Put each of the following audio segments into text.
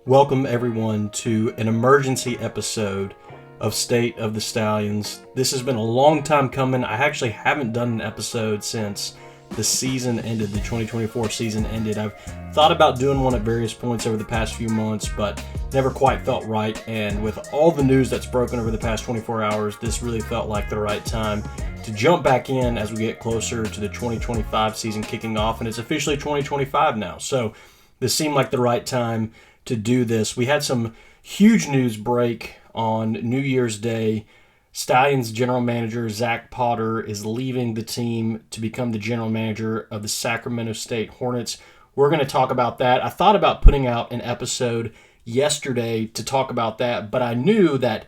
Welcome everyone to an emergency episode of State of the Stallions. This has been a long time coming. I actually haven't done an episode since the season ended, the 2024 season ended. I've thought about doing one at various points over the past few months, but never quite felt right. And with all the news that's broken over the past 24 hours, this really felt like the right time to jump back in as we get closer to the 2025 season kicking off. And it's officially 2025 now. So this seemed like the right time to do this. We had some huge news break on New Year's Day. Stallions general manager Zach Potter is leaving the team to become the general manager of the Sacramento State Hornets. We're going to talk about that. I thought about putting out an episode yesterday to talk about that, but I knew that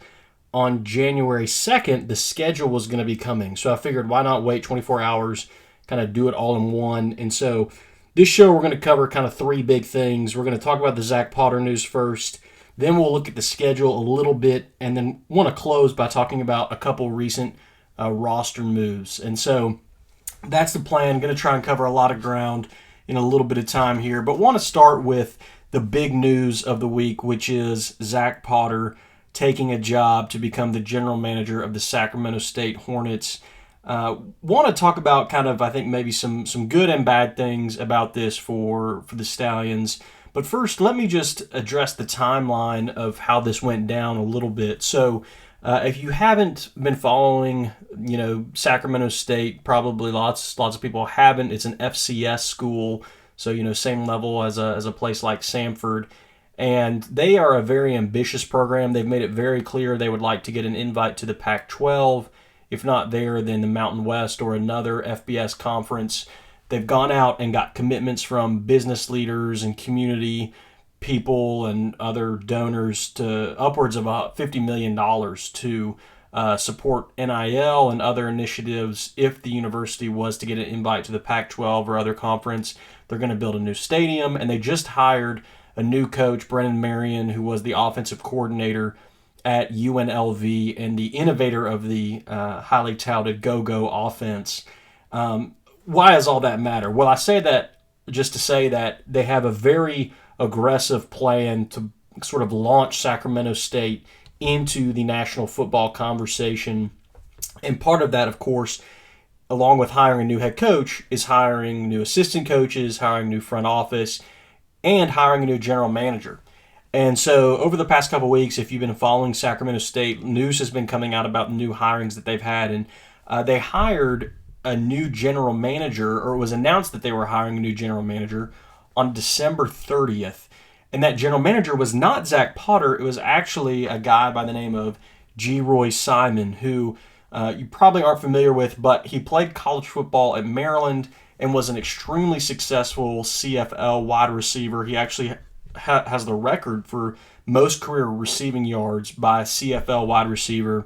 on January 2nd, the schedule was going to be coming. So I figured, why not wait 24 hours, kind of do it all in one. And so this show, we're going to cover kind of three big things. We're going to talk about the Zach Potter news first. Then we'll look at the schedule a little bit, and then want to close by talking about a couple recent roster moves. And so that's the plan. Going to try and cover a lot of ground in a little bit of time here, but want to start with the big news of the week, which is Zach Potter taking a job to become the general manager of the Sacramento State Hornets. Want to talk about kind of, I think, maybe some good and bad things about this for the Stallions. But first, let me just address the timeline of how this went down a little bit. So if you haven't been following, Sacramento State, probably lots of people haven't. It's an FCS school, so, same level as a place like Samford. And they are a very ambitious program. They've made it very clear they would like to get an invite to the Pac-12. If not there, then the Mountain West or another FBS conference. They've gone out and got commitments from business leaders and community people and other donors to upwards of $50 million to support NIL and other initiatives. If the university was to get an invite to the Pac-12 or other conference, they're going to build a new stadium. And they just hired a new coach, Brennan Marion, who was the offensive coordinator at UNLV and the innovator of the highly touted go-go offense. Why does all that matter? Well, I say that just to say that they have a very aggressive plan to sort of launch Sacramento State into the national football conversation. And part of that, of course, along with hiring a new head coach, is hiring new assistant coaches, hiring new front office, and hiring a new general manager. And so over the past couple of weeks, if you've been following Sacramento State, news has been coming out about the new hirings that they've had. And they hired a new general manager, or it was announced that they were hiring a new general manager on December 30th. And that general manager was not Zach Potter. It was actually a guy by the name of G. Roy Simon, who you probably aren't familiar with, but he played college football at Maryland and was an extremely successful CFL wide receiver. He actually has the record for most career receiving yards by a CFL wide receiver.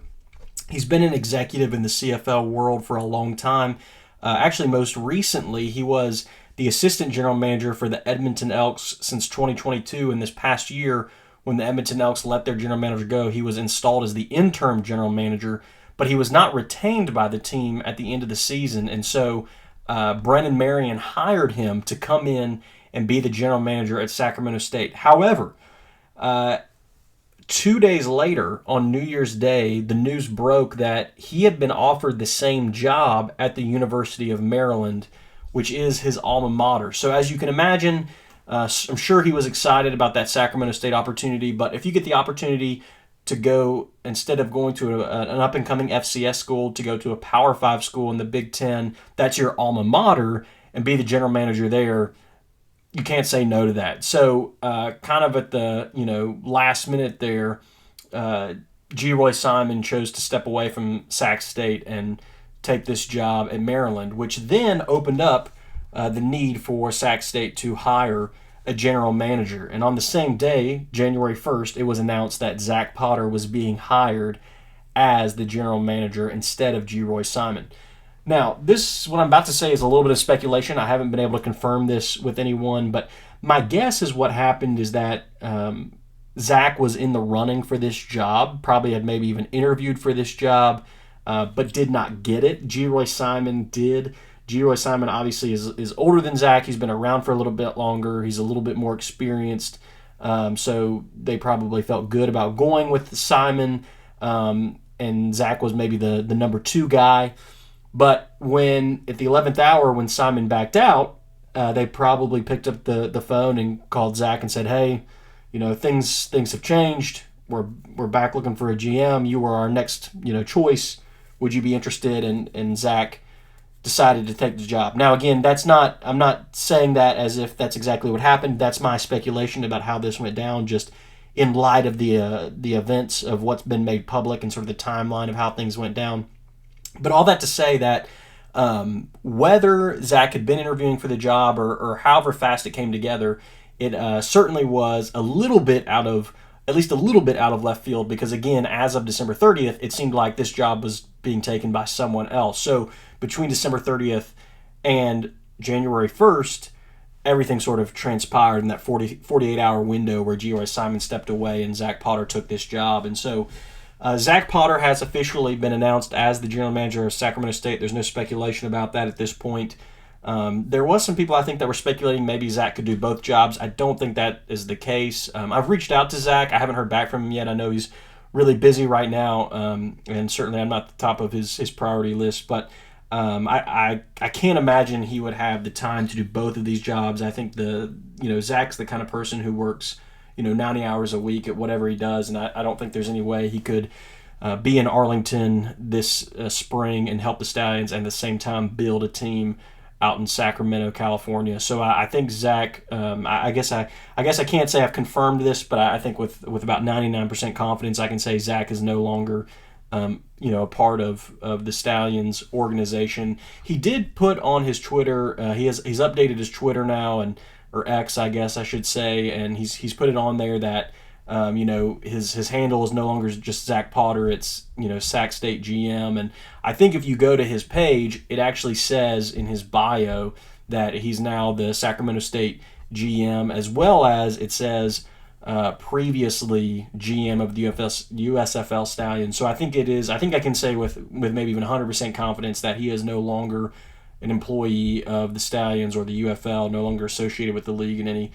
He's been an executive in the CFL world for a long time. Actually, most recently, he was the assistant general manager for the Edmonton Elks since 2022. And this past year, when the Edmonton Elks let their general manager go, he was installed as the interim general manager, but he was not retained by the team at the end of the season. And so Brennan Marion hired him to come in and be the general manager at Sacramento State. However, 2 days later, on New Year's Day, the news broke that he had been offered the same job at the University of Maryland, which is his alma mater. So as you can imagine, I'm sure he was excited about that Sacramento State opportunity, but if you get the opportunity to go, instead of going to an up-and-coming FCS school, to go to a Power 5 school in the Big Ten, that's your alma mater, and be the general manager there, you can't say no to that. So kind of at the last minute there, G. Roy Simon chose to step away from Sac State and take this job at Maryland, which then opened up the need for Sac State to hire a general manager. And on the same day, January 1st, it was announced that Zach Potter was being hired as the general manager instead of G. Roy Simon. Now, what I'm about to say is a little bit of speculation. I haven't been able to confirm this with anyone, but my guess is what happened is that Zach was in the running for this job, probably had maybe even interviewed for this job, but did not get it. G. Roy Simon did. G. Roy Simon obviously is older than Zach. He's been around for a little bit longer. He's a little bit more experienced So they probably felt good about going with Simon, and Zach was maybe the number 2 guy. But when at the 11th hour, when Simon backed out, they probably picked up the phone and called Zach and said, "Hey, things have changed. We're back looking for a GM. You were our next choice. Would you be interested?" And Zach decided to take the job. Now again, I'm not saying that as if that's exactly what happened. That's my speculation about how this went down, just in light of the events of what's been made public and sort of the timeline of how things went down. But all that to say that whether Zach had been interviewing for the job or however fast it came together, it certainly was at least a little bit out of left field, because again, as of December 30th, it seemed like this job was being taken by someone else. So between December 30th and January 1st, everything sort of transpired in that 48-hour window where G.Y. Simon stepped away and Zach Potter took this job. And so Zach Potter has officially been announced as the general manager of Sacramento State. There's no speculation about that at this point. There was some people, I think, that were speculating maybe Zach could do both jobs. I don't think that is the case. I've reached out to Zach. I haven't heard back from him yet. I know he's really busy right now, and certainly I'm not the top of his priority list. But I can't imagine he would have the time to do both of these jobs. I think Zach's the kind of person who works 90 hours a week at whatever he does, and I don't think there's any way he could be in Arlington this spring and help the Stallions and at the same time build a team out in Sacramento, California. So I think Zach, I guess I can't say I've confirmed this, but I think with about 99% confidence, I can say Zach is no longer a part of the Stallions organization. He did put on his Twitter, he's updated his Twitter now, or X, I guess I should say, and he's put it on there that his handle is no longer just Zach Potter, it's Sac State GM. And I think if you go to his page, it actually says in his bio that he's now the Sacramento State GM, as well as it says previously GM of the USFL Stallions. So I think I can say with maybe even 100% confidence that he is no longer an employee of the Stallions or the UFL, no longer associated with the league in any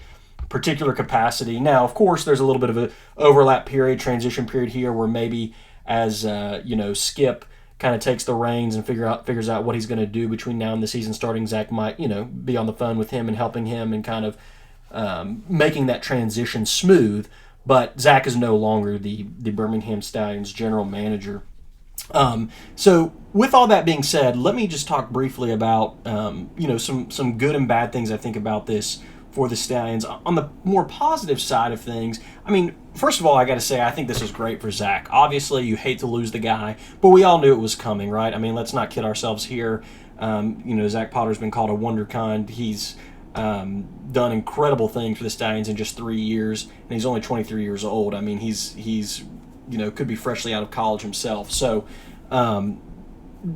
particular capacity. Now, of course, there's a little bit of an overlap period, transition period here, where maybe as Skip kind of takes the reins and figures out what he's going to do between now and the season starting, Zach might be on the phone with him and helping him and kind of making that transition smooth. But Zach is no longer the Birmingham Stallions general manager. So with all that being said, let me just talk briefly about some good and bad things I think about this for the Stallions. On the more positive side of things, I mean, first of all, I got to say I think this is great for Zach. Obviously, you hate to lose the guy, but we all knew it was coming, right? I mean, let's not kid ourselves here. Zach Potter's been called a wonderkind. He's done incredible things for the Stallions in just 3 years, and he's only 23 years old. I mean, he's could be freshly out of college himself. So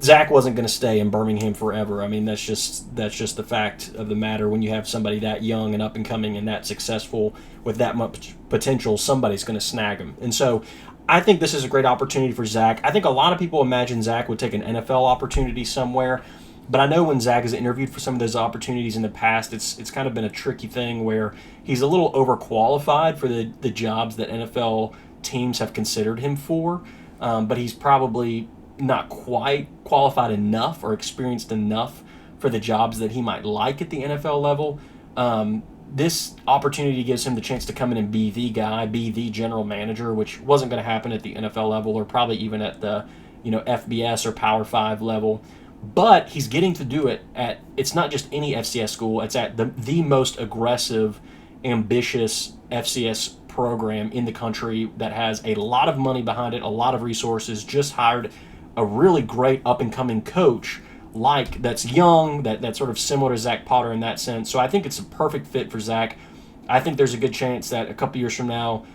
Zach wasn't going to stay in Birmingham forever. I mean, that's just the fact of the matter. When you have somebody that young and up and coming and that successful with that much potential, somebody's going to snag him. And so I think this is a great opportunity for Zach. I think a lot of people imagine Zach would take an NFL opportunity somewhere. But I know when Zach has interviewed for some of those opportunities in the past, it's kind of been a tricky thing where he's a little overqualified for the jobs that NFL teams have considered him for. But he's probably not quite qualified enough or experienced enough for the jobs that he might like at the NFL level. This opportunity gives him the chance to come in and be the guy, be the general manager, which wasn't going to happen at the NFL level or probably even at the FBS or Power 5 level. But he's getting to do it it's not just any FCS school, it's at the most aggressive, ambitious FCS program in the country that has a lot of money behind it, a lot of resources, just hired a really great up-and-coming coach that's young, that's sort of similar to Zach Potter in that sense. So I think it's a perfect fit for Zach. I think there's a good chance that a couple years from now,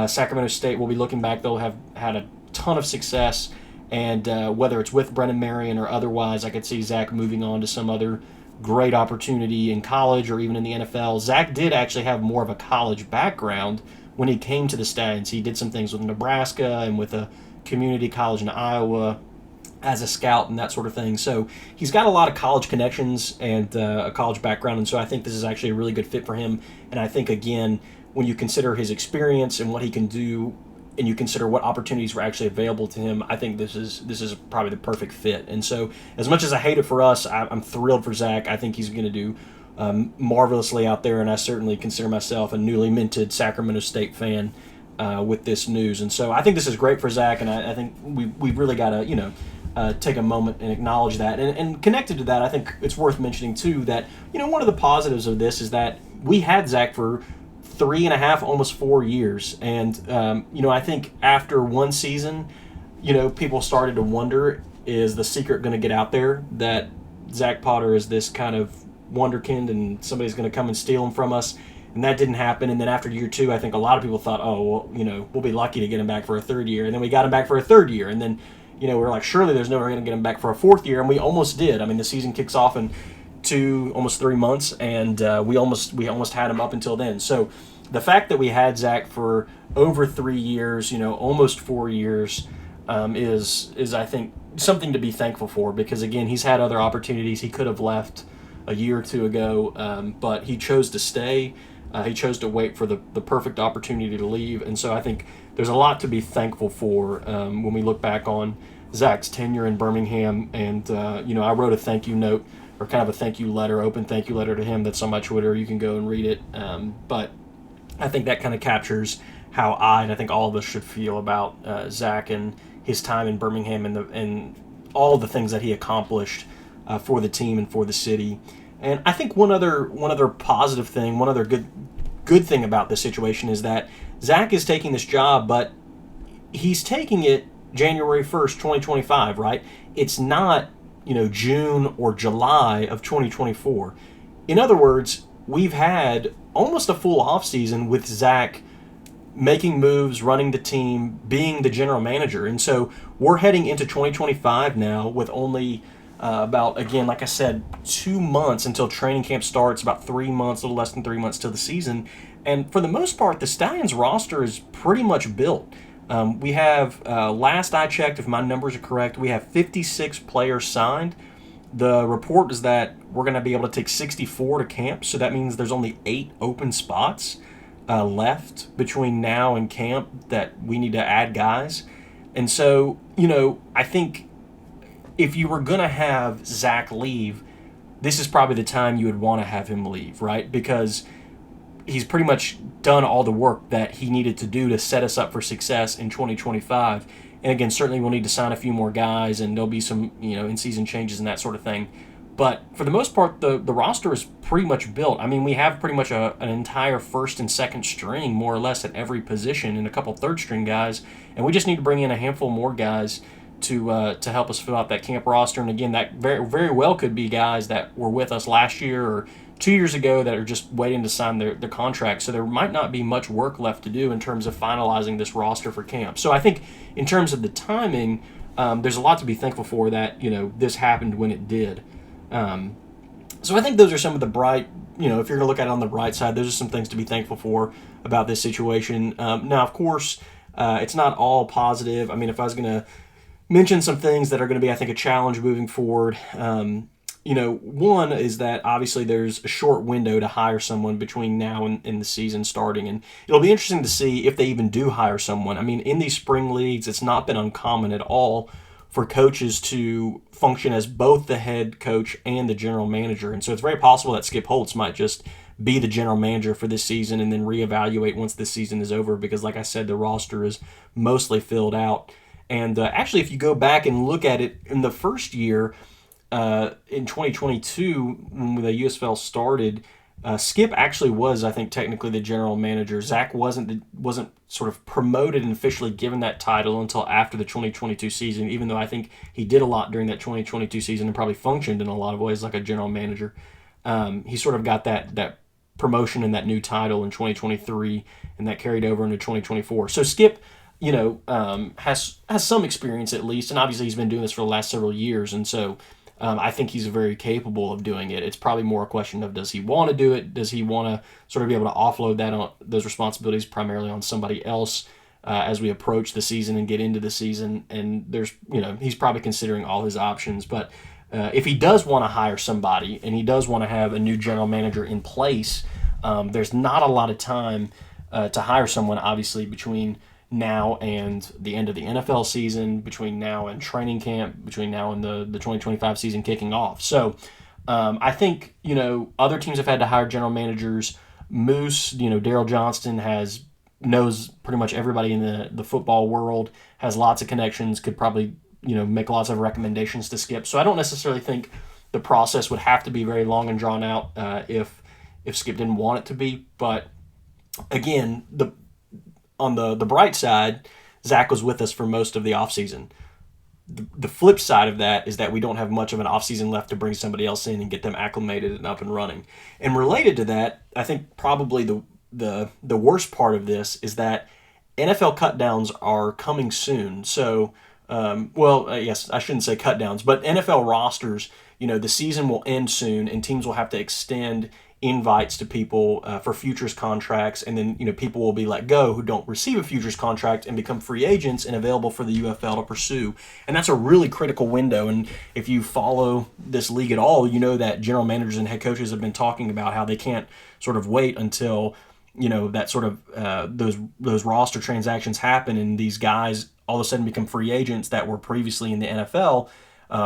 Sacramento State will be looking back, they'll have had a ton of success, and whether it's with Brennan Marion or otherwise, I could see Zach moving on to some other great opportunity in college or even in the NFL. Zach did actually have more of a college background when he came to the Stallions. He did some things with Nebraska and with a community college in Iowa as a scout and that sort of thing. So he's got a lot of college connections and a college background, and so I think this is actually a really good fit for him. And I think, again, when you consider his experience and what he can do, and you consider what opportunities were actually available to him, I think this is probably the perfect fit. And so, as much as I hate it for us, I'm thrilled for Zach. I think he's going to do marvelously out there, and I certainly consider myself a newly minted Sacramento State fan with this news. And so, I think this is great for Zach, and I think we've really got to take a moment and acknowledge that. And connected to that, I think it's worth mentioning too that one of the positives of this is that we had Zach for 3.5, almost 4 years. And, I think after one season, people started to wonder, is the secret going to get out there that Zach Potter is this kind of wonderkind and somebody's going to come and steal him from us? And that didn't happen. And then after year 2, I think a lot of people thought, oh, well, we'll be lucky to get him back for a third year. And then we got him back for a third year. And then, we're like, surely there's no way we're going to get him back for a fourth year. And we almost did. I mean, the season kicks off in almost 3 months, and we almost had him up until then. So the fact that we had Zach for over 3 years, almost 4 years, is I think something to be thankful for, because again, he's had other opportunities. He could have left a year or two ago, but he chose to stay. He chose to wait for the perfect opportunity to leave, and so I think there's a lot to be thankful for when we look back on Zach's tenure in Birmingham. And I wrote a thank you note, or kind of a thank you letter, open thank you letter to him that's on my Twitter. You can go and read it, but I think that kind of captures how and I think all of us should feel about Zach and his time in Birmingham and all of the things that he accomplished for the team and for the city. And I think one other positive thing, one other good thing about this situation is that Zach is taking this job, but he's taking it January 1st, 2025, right? It's not, June or July of 2024. In other words, we've had almost a full offseason with Zach making moves, running the team, being the general manager. And so we're heading into 2025 now with only about, again, like I said, 2 months until training camp starts, about 3 months, a little less than 3 months till the season. And for the most part, the Stallions roster is pretty much built. We have, last I checked, if my numbers are correct, we have 56 players signed. The report is that we're going to be able to take 64 to camp, so that means there's only 8 open spots left between now and camp that we need to add guys. And so, I think if you were going to have Zach leave, this is probably the time you would want to have him leave, right? Because he's pretty much done all the work that he needed to do to set us up for success in 2025. And again, certainly we'll need to sign a few more guys, and there'll be some, in-season changes and that sort of thing. But for the most part, the roster is pretty much built. I mean, we have pretty much an entire first and second string, more or less, at every position, and a couple third-string guys. And we just need to bring in a handful more guys to help us fill out that camp roster. And again, that very, very well could be guys that were with us last year or 2 years ago that are just waiting to sign their contract. So there might not be much work left to do in terms of finalizing this roster for camp. So I think in terms of the timing, there's a lot to be thankful for that, this happened when it did. So I think those are some of the bright, if you're going to look at it on the bright side, those are some things to be thankful for about this situation. Now, of course, it's not all positive. I mean, if I was going to mention some things that are going to be, I think, a challenge moving forward, one is that obviously there's a short window to hire someone between now and the season starting. And it'll be interesting to see if they even do hire someone. I mean, in these spring leagues, it's not been uncommon at all for coaches to function as both the head coach and the general manager. And so it's very possible that Skip Holtz might just be the general manager for this season and then reevaluate once this season is over, because like I said, the roster is mostly filled out. And actually, if you go back and look at it in the first year, in 2022, when the USFL started, Skip actually was, I think, technically the general manager. Zach wasn't sort of promoted and officially given that title until after the 2022 season, even though I think he did a lot during that 2022 season and probably functioned in a lot of ways like a general manager. He sort of got that promotion and that new title in 2023, and that carried over into 2024. So Skip, has some experience at least, and obviously he's been doing this for the last several years, and so I think he's very capable of doing it. It's probably more a question of, does he want to do it? Does he want to sort of be able to offload those responsibilities primarily on somebody else as we approach the season and get into the season? And there's, he's probably considering all his options. But if he does want to hire somebody and he does want to have a new general manager in place, there's not a lot of time to hire someone, obviously, between now and the end of the NFL season, between now and training camp, between now and the 2025 season kicking off. So I think, other teams have had to hire general managers. Moose, Daryl Johnston knows pretty much everybody in the football world, has lots of connections, could probably, make lots of recommendations to Skip. So I don't necessarily think the process would have to be very long and drawn out if Skip didn't want it to be. But again, on the bright side, Zach was with us for most of the offseason. The flip side of that is that we don't have much of an offseason left to bring somebody else in and get them acclimated and up and running. And related to that, I think probably the worst part of this is that NFL cutdowns are coming soon. So, yes, I shouldn't say cutdowns, but NFL rosters, the season will end soon and teams will have to extend invites to people for futures contracts, and then people will be let go who don't receive a futures contract and become free agents and available for the UFL to pursue. And that's a really critical window. And if you follow this league at all, you know that general managers and head coaches have been talking about how they can't sort of wait until that sort of those roster transactions happen and these guys all of a sudden become free agents that were previously in the NFL,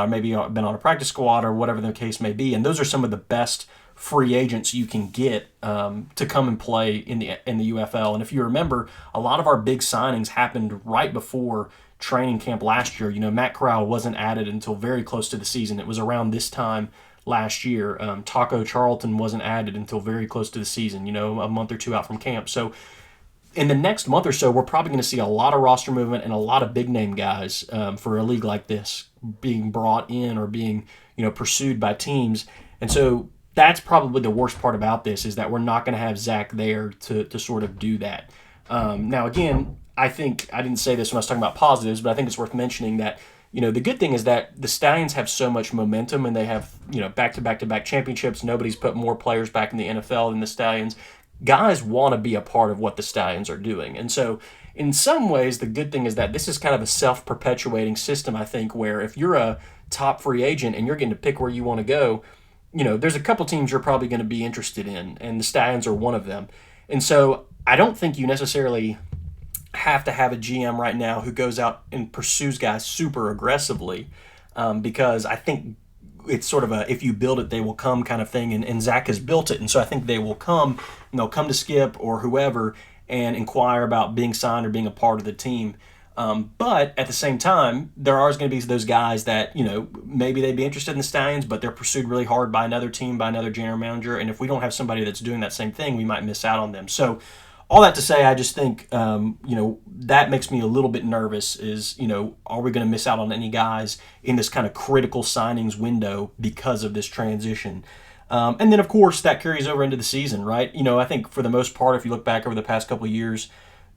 maybe been on a practice squad or whatever the case may be. And those are some of the best free agents you can get to come and play in the UFL. And if you remember, a lot of our big signings happened right before training camp last year. Matt Corral wasn't added until very close to the season. It was around this time last year. Taco Charlton wasn't added until very close to the season, a month or two out from camp. So in the next month or so, we're probably going to see a lot of roster movement and a lot of big name guys for a league like this being brought in or being pursued by teams. And so that's probably the worst part about this, is that we're not going to have Zach there to sort of do that. Now, again, I think I didn't say this when I was talking about positives, but I think it's worth mentioning that the good thing is that the Stallions have so much momentum and they have back-to-back championships. Nobody's put more players back in the NFL than the Stallions. Guys want to be a part of what the Stallions are doing. And so in some ways, the good thing is that this is kind of a self-perpetuating system, I think, where if you're a top free agent and you're getting to pick where you want to go, there's a couple teams you're probably going to be interested in, and the Stallions are one of them. And so I don't think you necessarily have to have a GM right now who goes out and pursues guys super aggressively, because I think it's sort of a if you build it, they will come kind of thing, and Zach has built it. And so I think they will come, and they'll come to Skip or whoever and inquire about being signed or being a part of the team. But at the same time, there are going to be those guys that, maybe they'd be interested in the Stallions, but they're pursued really hard by another team, by another general manager. And if we don't have somebody that's doing that same thing, we might miss out on them. So all that to say, I just think, that makes me a little bit nervous is, are we going to miss out on any guys in this kind of critical signings window because of this transition? And then, of course, that carries over into the season, right? I think for the most part, if you look back over the past couple of years,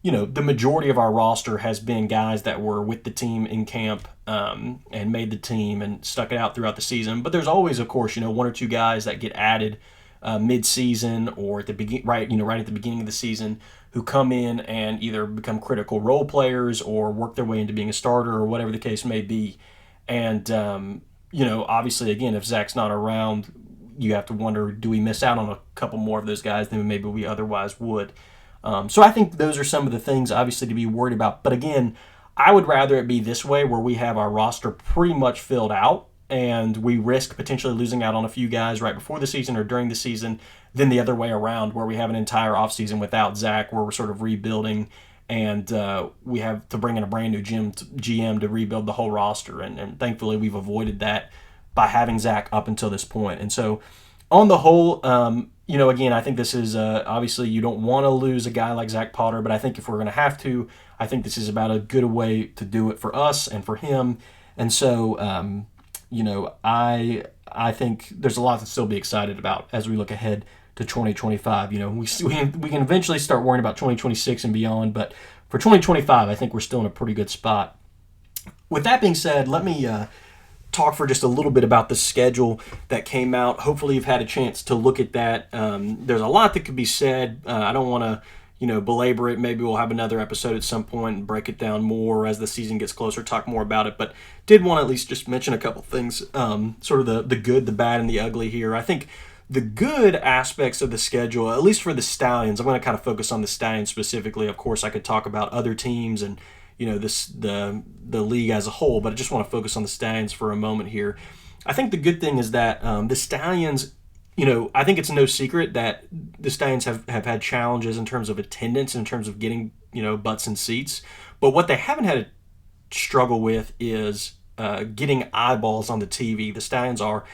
the majority of our roster has been guys that were with the team in camp and made the team and stuck it out throughout the season. But there's always, of course, one or two guys that get added mid-season or at the right at the beginning of the season who come in and either become critical role players or work their way into being a starter or whatever the case may be. And obviously, again, if Zach's not around, you have to wonder, do we miss out on a couple more of those guys than maybe we otherwise would? So I think those are some of the things, obviously, to be worried about. But again, I would rather it be this way, where we have our roster pretty much filled out and we risk potentially losing out on a few guys right before the season or during the season, than the other way around, where we have an entire offseason without Zach, where we're sort of rebuilding and we have to bring in a brand new GM to rebuild the whole roster. And thankfully, we've avoided that by having Zach up until this point. And so on the whole, again, I think this is obviously you don't want to lose a guy like Zach Potter, but I think if we're going to have to, I think this is about a good way to do it for us and for him. And so, I think there's a lot to still be excited about as we look ahead to 2025. We can eventually start worrying about 2026 and beyond, but for 2025, I think we're still in a pretty good spot. With that being said, let me talk for just a little bit about the schedule that came out. Hopefully you've had a chance to look at that. There's a lot that could be said. I don't want to belabor it. Maybe we'll have another episode at some point and break it down more as the season gets closer, talk more about it. But did want to at least just mention a couple things, sort of the good, the bad, and the ugly here. I think The good aspects of the schedule, at least for the Stallions, I'm going to kind of focus on the Stallions specifically. Of course, I could talk about other teams and the league as a whole, but I just want to focus on the Stallions for a moment here. I think the good thing is that the Stallions, I think it's no secret that the Stallions have had challenges in terms of attendance, in terms of getting butts in seats. But what they haven't had to struggle with is getting eyeballs on the TV. The Stallions are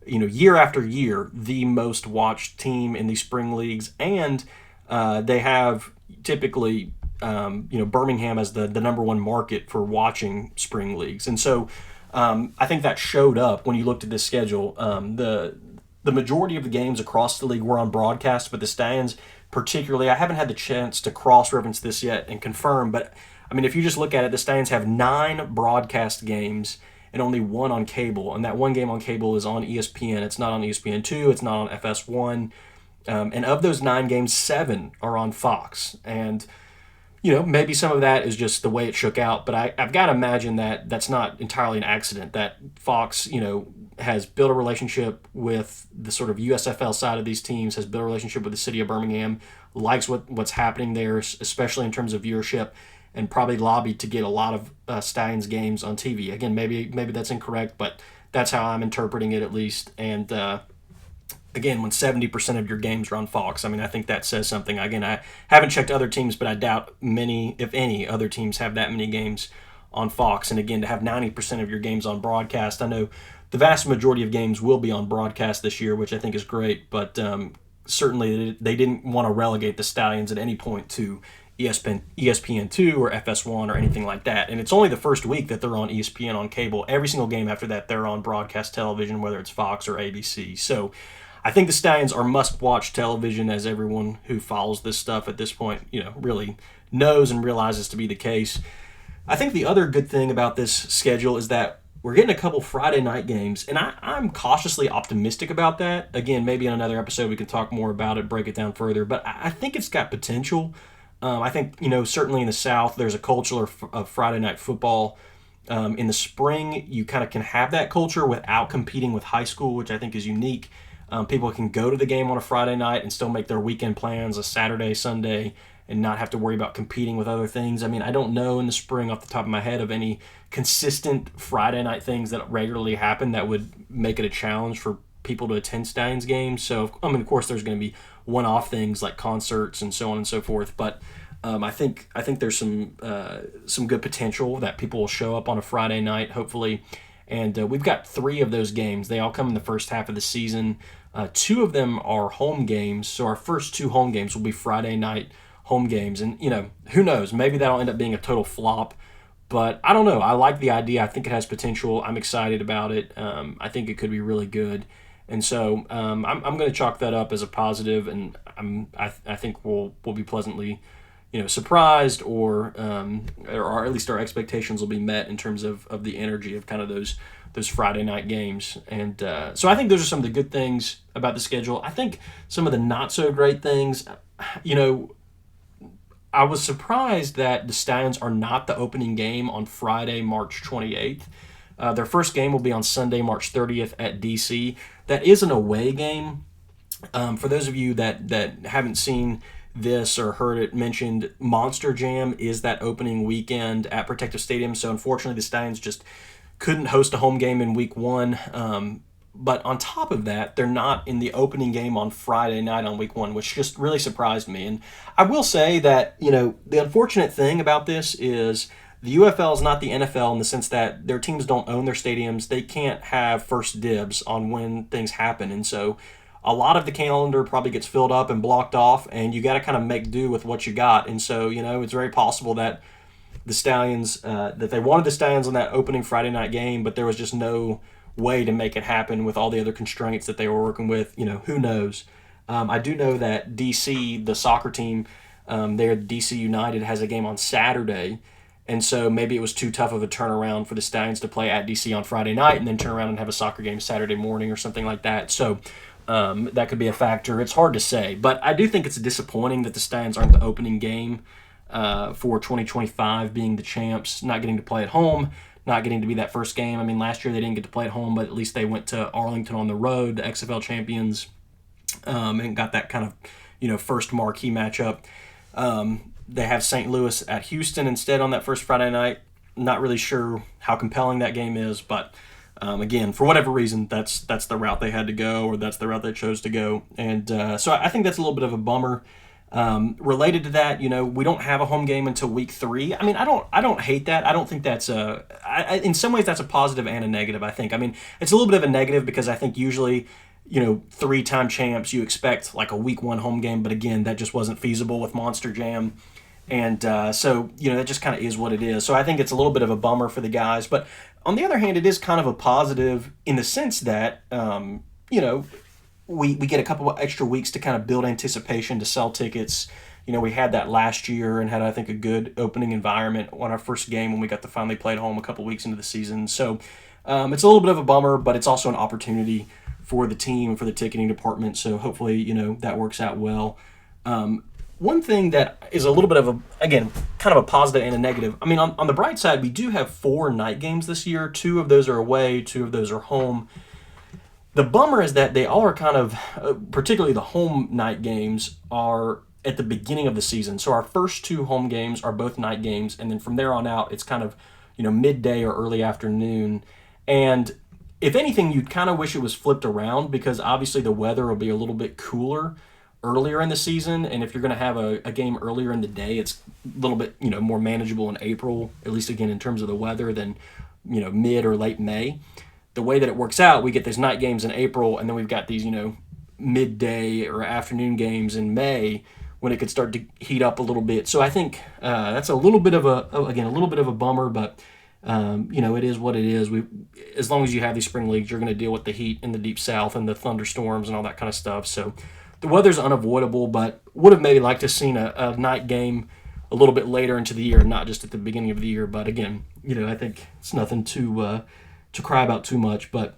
year after year, the most watched team in these spring leagues, and they have typically, Birmingham as the number one market for watching spring leagues, and so I think that showed up when you looked at this schedule. The majority of the games across the league were on broadcast, but the Stallions, particularly, I haven't had the chance to cross-reference this yet and confirm, but I mean, if you just look at it, the Stallions have 9 broadcast games and only 1 on cable. And that one game on cable is on ESPN. It's not on ESPN2. It's not on FS1. And of those 9 games, 7 are on Fox. And, maybe some of that is just the way it shook out. But I've got to imagine that that's not entirely an accident, that Fox, has built a relationship with the sort of USFL side of these teams, has built a relationship with the city of Birmingham, likes what's happening there, especially in terms of viewership, and probably lobbied to get a lot of Stallions games on TV. Again, maybe that's incorrect, but that's how I'm interpreting it at least. And again, when 70% of your games are on Fox, I mean, I think that says something. Again, I haven't checked other teams, but I doubt many, if any, other teams have that many games on Fox. And again, to have 90% of your games on broadcast, I know the vast majority of games will be on broadcast this year, which I think is great, but certainly they didn't want to relegate the Stallions at any point to ESPN2 or FS1 or anything like that. And it's only the first week that they're on ESPN on cable. Every single game after that, they're on broadcast television, whether it's Fox or ABC. So I think the Stallions are must-watch television, as everyone who follows this stuff at this point, really knows and realizes to be the case. I think the other good thing about this schedule is that we're getting a couple Friday night games, and I'm cautiously optimistic about that. Again, maybe in another episode we can talk more about it, break it down further, but I think it's got potential. I think, certainly in the South, there's a culture of Friday night football. In the spring, you kind of can have that culture without competing with high school, which I think is unique. People can go to the game on a Friday night and still make their weekend plans a Saturday, Sunday, and not have to worry about competing with other things. I mean, I don't know in the spring off the top of my head of any consistent Friday night things that regularly happen that would make it a challenge for people to attend Stallions games. So, of course, there's going to be one-off things like concerts and so on and so forth. But I think there's some good potential that people will show up on a Friday night, hopefully. And we've got 3 of those games. They all come in the first half of the season. 2 of them are home games. So our first 2 home games will be Friday night home games. And, who knows? Maybe that'll end up being a total flop. But I don't know. I like the idea. I think it has potential. I'm excited about it. I think it could be really good. And so I'm going to chalk that up as a positive, and I think we'll be pleasantly surprised, or at least our expectations will be met in terms of the energy of kind of those Friday night games. And so I think those are some of the good things about the schedule. I think some of the not so great things, I was surprised that the Stallions are not the opening game on Friday, March 28th. Their first game will be on Sunday, March 30th at DC. That is an away game. For those of you that haven't seen this or heard it mentioned, Monster Jam is that opening weekend at Protective Stadium. So unfortunately, the Stallions just couldn't host a home game in week 1. But on top of that, they're not in the opening game on Friday night on week 1, which just really surprised me. And I will say that, the unfortunate thing about this is the UFL is not the NFL in the sense that their teams don't own their stadiums. They can't have first dibs on when things happen. And so a lot of the calendar probably gets filled up and blocked off, and you got to kind of make do with what you got. And so, it's very possible that the Stallions, that they wanted the Stallions on that opening Friday night game, but there was just no way to make it happen with all the other constraints that they were working with. Who knows? I do know that DC, the soccer team, there, DC United, has a game on Saturday. And so maybe it was too tough of a turnaround for the Stallions to play at DC on Friday night and then turn around and have a soccer game Saturday morning or something like that. So that could be a factor. It's hard to say. But I do think it's disappointing that the Stallions aren't the opening game for 2025, being the champs, not getting to play at home, not getting to be that first game. I mean, last year they didn't get to play at home, but at least they went to Arlington on the road, the XFL champions. and got that kind of, first marquee matchup. They have St. Louis at Houston instead on that first Friday night. Not really sure how compelling that game is, but again, for whatever reason, that's the route they had to go, or that's the route they chose to go. And so I think that's a little bit of a bummer. Related to that, we don't have a home game until week 3. I mean, I don't hate that. I don't think that's in some ways that's a positive and a negative, I think. I mean, it's a little bit of a negative because I think usually, 3-time champs, you expect like a week 1 home game, but again, that just wasn't feasible with Monster Jam. And so, that just kind of is what it is. So I think it's a little bit of a bummer for the guys. But on the other hand, it is kind of a positive in the sense that, we get a couple of extra weeks to kind of build anticipation to sell tickets. We had that last year and had, I think, a good opening environment on our first game when we got to finally play at home a couple weeks into the season. So it's a little bit of a bummer, but it's also an opportunity for the team and for the ticketing department. So hopefully, that works out well. One thing that is a little bit of again, kind of a positive and a negative. I mean, on the bright side, we do have 4 night games this year. 2 of those are away, 2 of those are home. The bummer is that they all are kind of, particularly the home night games, are at the beginning of the season. So our first 2 home games are both night games, and then from there on out, it's kind of, midday or early afternoon. And if anything, you'd kind of wish it was flipped around because obviously the weather will be a little bit cooler earlier in the season, and if you're going to have a game earlier in the day, it's a little bit, more manageable in April, at least again in terms of the weather, than, mid or late May. The way that it works out, we get these night games in April, and then we've got these, midday or afternoon games in May when it could start to heat up a little bit. So I think that's a little bit of a little bit of a bummer, but it is what it is. As long as you have these spring leagues, you're going to deal with the heat in the deep south and the thunderstorms and all that kind of stuff. So the weather's unavoidable, but would have maybe liked to have seen a night game a little bit later into the year, not just at the beginning of the year. But again, I think it's nothing to cry about too much. But,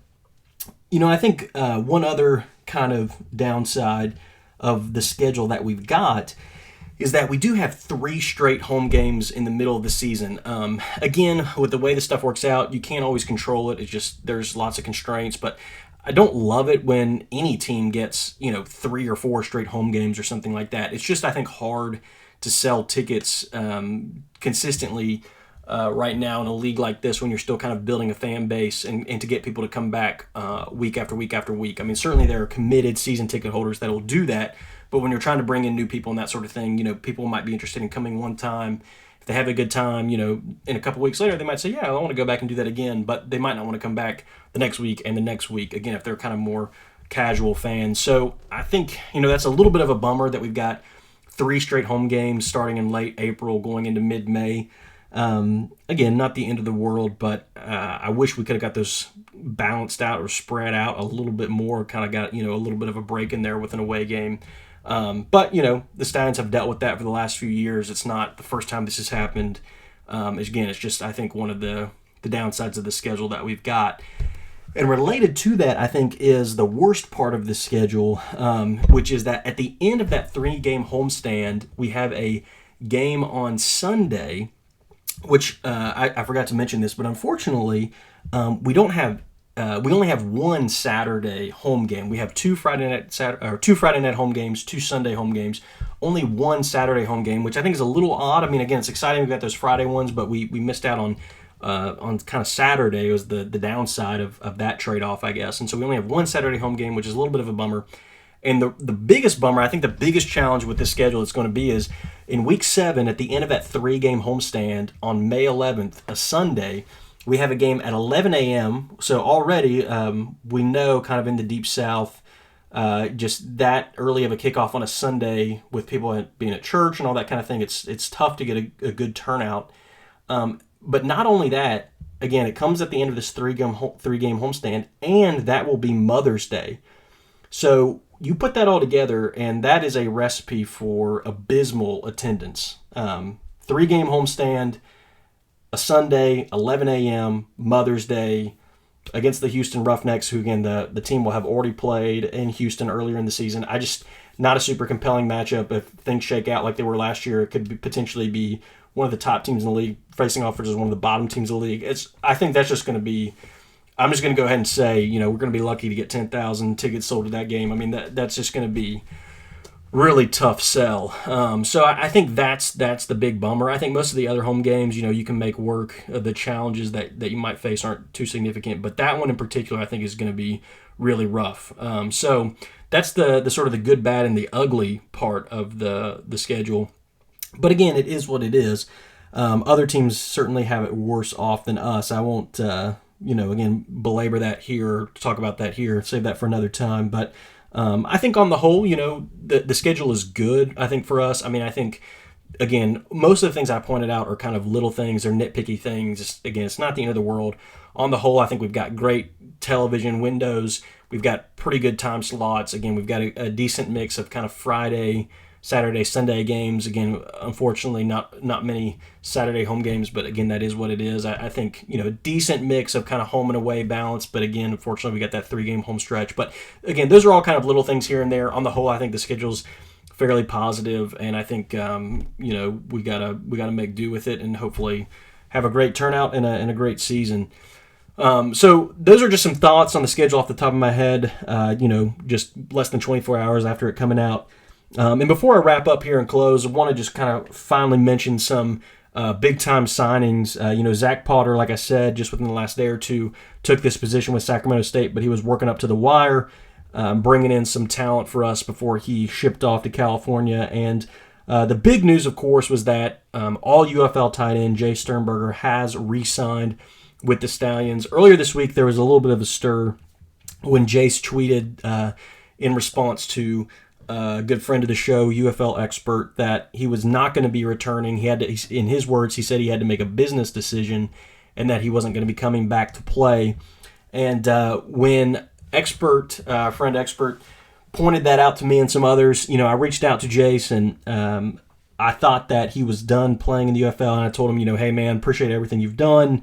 I think one other kind of downside of the schedule that we've got is that we do have 3 straight home games in the middle of the season. Again, with the way the stuff works out, you can't always control it. It's just there's lots of constraints. But I don't love it when any team gets, 3 or 4 straight home games or something like that. It's just, I think, hard to sell tickets consistently right now in a league like this when you're still kind of building a fan base and to get people to come back week after week after week. I mean, certainly there are committed season ticket holders that will do that, but when you're trying to bring in new people and that sort of thing, people might be interested in coming one time. If they have a good time, in a couple weeks later, they might say, yeah, I want to go back and do that again, but they might not want to come back the next week and the next week, again, if they're kind of more casual fans. So I think, that's a little bit of a bummer that we've got 3 straight home games starting in late April going into mid-May. Again, not the end of the world, but I wish we could have got those balanced out or spread out a little bit more, kind of got, a little bit of a break in there with an away game. But, the Stallions have dealt with that for the last few years. It's not the first time this has happened. Again, it's just, I think, one of the downsides of the schedule that we've got. And related to that, I think, is the worst part of the schedule, which is that at the end of that 3-game homestand, we have a game on Sunday, which I forgot to mention this, but unfortunately, we don't have. We only have 1 Saturday home game. We have 2 Friday night home games, 2 Sunday home games. Only 1 Saturday home game, which I think is a little odd. I mean, again, it's exciting we got those Friday ones, but we missed out on kind of Saturday. It was the downside of that trade-off, I guess. And so we only have 1 Saturday home game, which is a little bit of a bummer. And the biggest bummer, I think the biggest challenge with this schedule it's going to be is in Week 7, at the end of that 3-game homestand on May 11th, a Sunday, we have a game at 11 a.m. So already we know kind of in the Deep South, just that early of a kickoff on a Sunday with people being at church and all that kind of thing, it's tough to get a good turnout. But not only that, again, it comes at the end of this 3-game homestand, and that will be Mother's Day. So you put that all together, and that is a recipe for abysmal attendance. 3-game homestand, a Sunday, 11 a.m., Mother's Day, against the Houston Roughnecks, who, again, the team will have already played in Houston earlier in the season. Not a super compelling matchup. If things shake out like they were last year, it could potentially be one of the top teams in the league facing off versus one of the bottom teams in the league. I think that's just going to be I'm just going to go ahead and say, we're going to be lucky to get 10,000 tickets sold to that game. I mean, that's just going to be really tough sell. So I think that's the big bummer. I think most of the other home games, you can make work. The challenges that you might face aren't too significant, but that one in particular, I think, is going to be really rough. So that's the sort of the good, bad, and the ugly part of the schedule. But again, it is what it is. Other teams certainly have it worse off than us. I won't, again, belabor that here, talk about that here, save that for another time. But I think on the whole, the schedule is good, I think, for us. I mean, I think, again, most of the things I pointed out are kind of little things. They're nitpicky things. Again, it's not the end of the world. On the whole, I think we've got great television windows. We've got pretty good time slots. Again, we've got a decent mix of kind of Friday, Saturday, Sunday games. Again, unfortunately, not many Saturday home games, but again, that is what it is. I think, a decent mix of kind of home and away balance, but again, unfortunately, we got that 3-game home stretch. But again, those are all kind of little things here and there. On the whole, I think the schedule's fairly positive, and I think, we gotta make do with it and hopefully have a great turnout and a great season. So those are just some thoughts on the schedule off the top of my head, just less than 24 hours after it coming out. And before I wrap up here and close, I want to just kind of finally mention some big-time signings. Zach Potter, like I said, just within the last day or two, took this position with Sacramento State, but he was working up to the wire, bringing in some talent for us before he shipped off to California. And the big news, of course, was that All-UFL tight end Jace Sternberger has re-signed with the Stallions. Earlier this week, there was a little bit of a stir when Jace tweeted in response to a good friend of the show, UFL expert, that he was not going to be returning. He had to, in his words, he said he had to make a business decision and that he wasn't going to be coming back to play. And when friend expert pointed that out to me and some others, I reached out to Jace and I thought that he was done playing in the UFL, and I told him, hey man, appreciate everything you've done.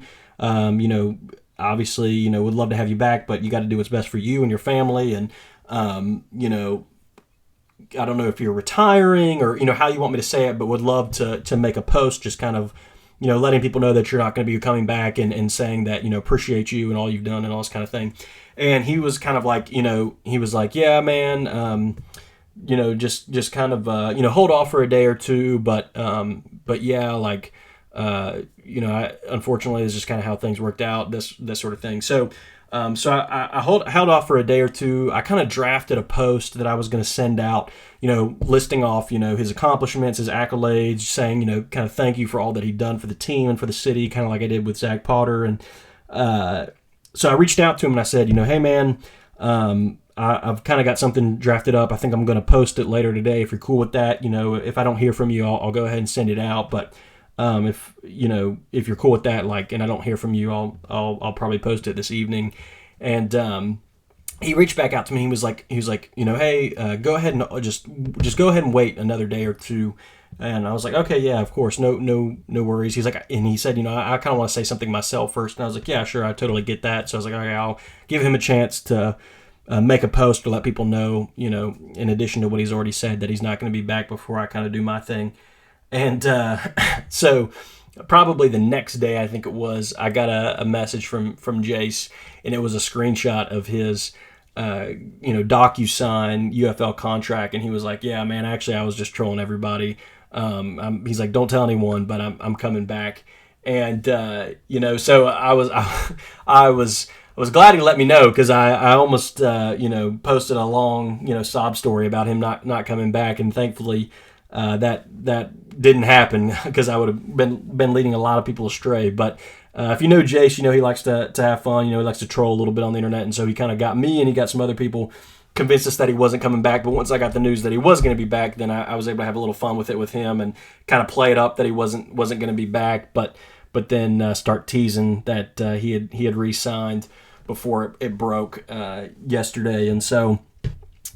Obviously, would love to have you back, but you got to do what's best for you and your family. And, I don't know if you're retiring or, how you want me to say it, but would love to make a post just kind of, letting people know that you're not going to be coming back and saying that, appreciate you and all you've done and all this kind of thing. And he was kind of like, he was like, yeah, man, just kind of, hold off for a day or two. But yeah, like, unfortunately, it's just kind of how things worked out, this sort of thing. So I held off for a day or two. I kind of drafted a post that I was going to send out, listing off, his accomplishments, his accolades, saying, kind of thank you for all that he'd done for the team and for the city, kind of like I did with Zach Potter. And so I reached out to him and I said, hey, man, I've kind of got something drafted up. I think I'm going to post it later today. If you're cool with that, if I don't hear from you, I'll go ahead and send it out. But if you're cool with that, and I don't hear from you, I'll probably post it this evening. And he reached back out to me. He was like, hey, go ahead and just go ahead and wait another day or two. And I was like, okay, yeah, of course, no worries. He's like, and he said, I kind of want to say something myself first. And I was like, yeah, sure, I totally get that. So I was like, okay, I'll give him a chance to make a post to let people know, in addition to what he's already said, that he's not going to be back before I kind of do my thing. And so probably the next day, I think it was, I got a message from Jace, and it was a screenshot of his, DocuSign UFL contract. And he was like, yeah, man, actually, I was just trolling everybody. He's like, don't tell anyone, but I'm coming back. And, so I was glad he let me know, because I almost, posted a long, sob story about him not coming back. And thankfully, that didn't happen, because I would have been leading a lot of people astray. But if you know Jace, he likes to have fun. He likes to troll a little bit on the internet, and so he kind of got me and he got some other people convinced us that he wasn't coming back. But once I got the news that he was going to be back, then I was able to have a little fun with it with him and kind of play it up that he wasn't going to be back. But then start teasing that he had re-signed before it broke yesterday. And so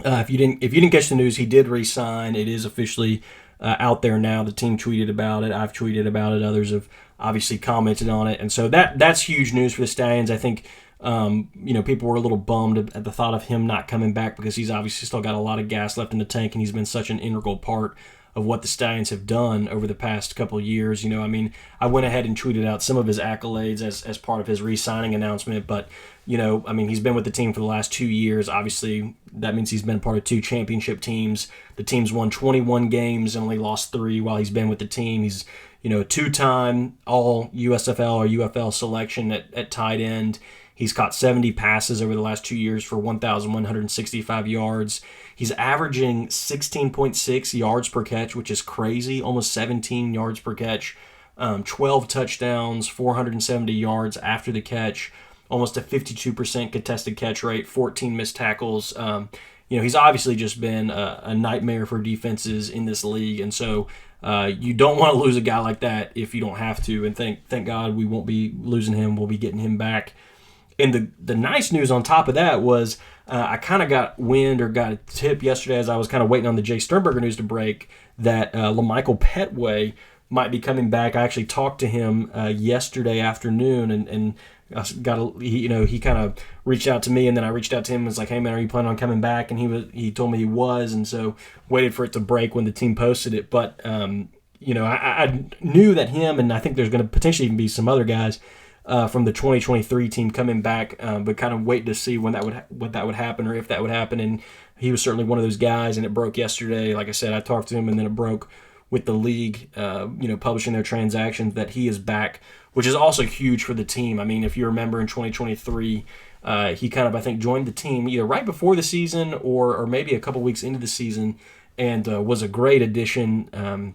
if you didn't catch the news, he did re-sign. It is officially out there now. The team tweeted about it. I've tweeted about it. Others have obviously commented on it. And so that's huge news for the Stallions. I think people were a little bummed at the thought of him not coming back, because he's obviously still got a lot of gas left in the tank, and he's been such an integral part of what the Stallions have done over the past couple of years. I mean, I went ahead and tweeted out some of his accolades as part of his re-signing announcement, but, I mean, he's been with the team for the last 2 years. Obviously, that means he's been part of 2 championship teams. The team's won 21 games and only lost 3 while he's been with the team. He's, a 2-time All-USFL or UFL selection at tight end. He's caught 70 passes over the last 2 years for 1,165 yards. He's averaging 16.6 yards per catch, which is crazy, almost 17 yards per catch. 12 touchdowns, 470 yards after the catch, almost a 52% contested catch rate, 14 missed tackles. He's obviously just been a nightmare for defenses in this league, and so you don't want to lose a guy like that if you don't have to. And thank God we won't be losing him. We'll be getting him back. And the nice news on top of that was I kind of got a tip yesterday as I was kind of waiting on the Jace Sternberger news to break that La'Michael Pettway might be coming back. I actually talked to him yesterday afternoon and he kind of reached out to me, and then I reached out to him and was like, hey man, are you planning on coming back? And he told me he was, and so waited for it to break when the team posted it. But I knew that him, and I think there's going to potentially even be some other guys from the 2023 team coming back, but kind of wait to see what that would happen, or if that would happen. And he was certainly one of those guys, and it broke yesterday. Like I said, I talked to him, and then it broke with the league, publishing their transactions that he is back, which is also huge for the team. I mean, if you remember in 2023, he kind of, I think, joined the team either right before the season or maybe a couple weeks into the season, and was a great addition.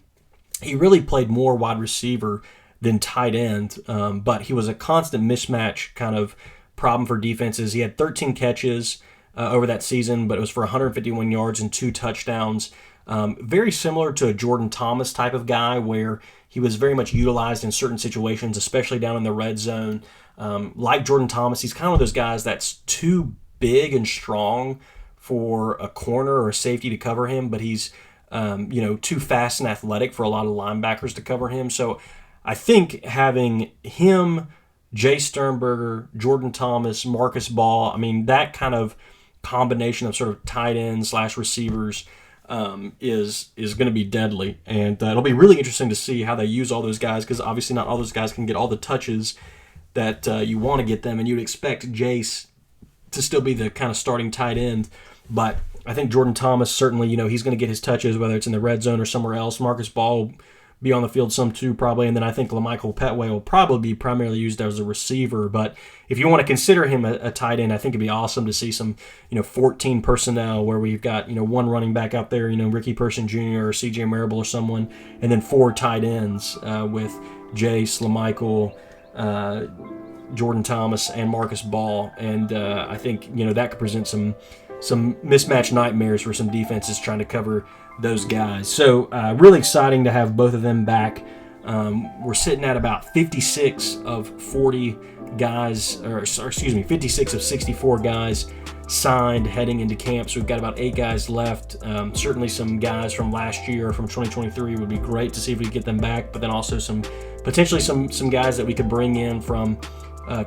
He really played more wide receiver than tight end, but he was a constant mismatch kind of problem for defenses. He had 13 catches over that season, but it was for 151 yards and 2 touchdowns. Very similar to a Jordan Thomas type of guy, where he was very much utilized in certain situations, especially down in the red zone. Like Jordan Thomas, he's kind of those guys that's too big and strong for a corner or a safety to cover him, but he's too fast and athletic for a lot of linebackers to cover him. So I think having him, Jace Sternberger, Jordan Thomas, Marcus Ball, I mean, that kind of combination of sort of tight end / receivers is going to be deadly. And it'll be really interesting to see how they use all those guys, because obviously not all those guys can get all the touches that you want to get them, and you'd expect Jace to still be the kind of starting tight end. But I think Jordan Thomas, certainly, he's going to get his touches, whether it's in the red zone or somewhere else. Marcus Ball will be on the field some too, probably. And then I think La'Michael Pettway will probably be primarily used as a receiver. But if you want to consider him a tight end, I think it'd be awesome to see some, 14 personnel where we've got, one running back out there, Ricky Person Jr. or CJ Marable or someone, and then 4 tight ends with Jace, La'Michael, Jordan Thomas, and Marcus Ball. And I think, that could present some mismatch nightmares for some defenses trying to cover those guys. So really exciting to have both of them back. We're sitting at about 56 of 40 guys, 56 of 64 guys signed heading into camp. So we've got about 8 guys left. Certainly some guys from last year, from 2023, would be great to see if we could get them back, but then also potentially some guys that we could bring in from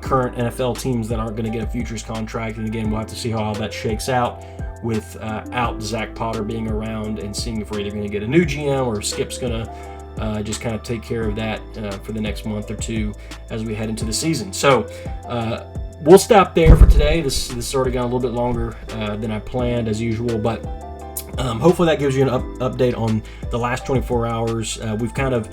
current NFL teams that aren't going to get a futures contract. And again, we'll have to see how all that shakes out without Zach Potter being around, and seeing if we're either going to get a new GM or Skip's going to just kind of take care of that for the next month or two as we head into the season. So we'll stop there for today. This sort of got a little bit longer than I planned as usual, but hopefully that gives you an update on the last 24 hours. We've kind of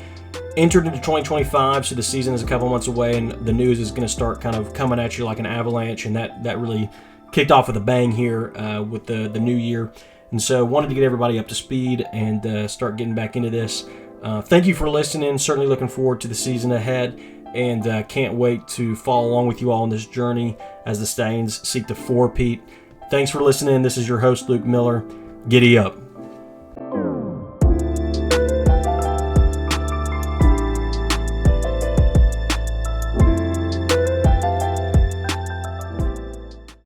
entered into 2025, so the season is a couple months away, and the news is going to start kind of coming at you like an avalanche, and that really kicked off with a bang here with the new year. And so wanted to get everybody up to speed and start getting back into this. Thank you for listening. Certainly looking forward to the season ahead, and can't wait to follow along with you all on this journey as the Stallions seek to four-peat. Thanks for listening. This is your host, Luke Miller. Giddy up.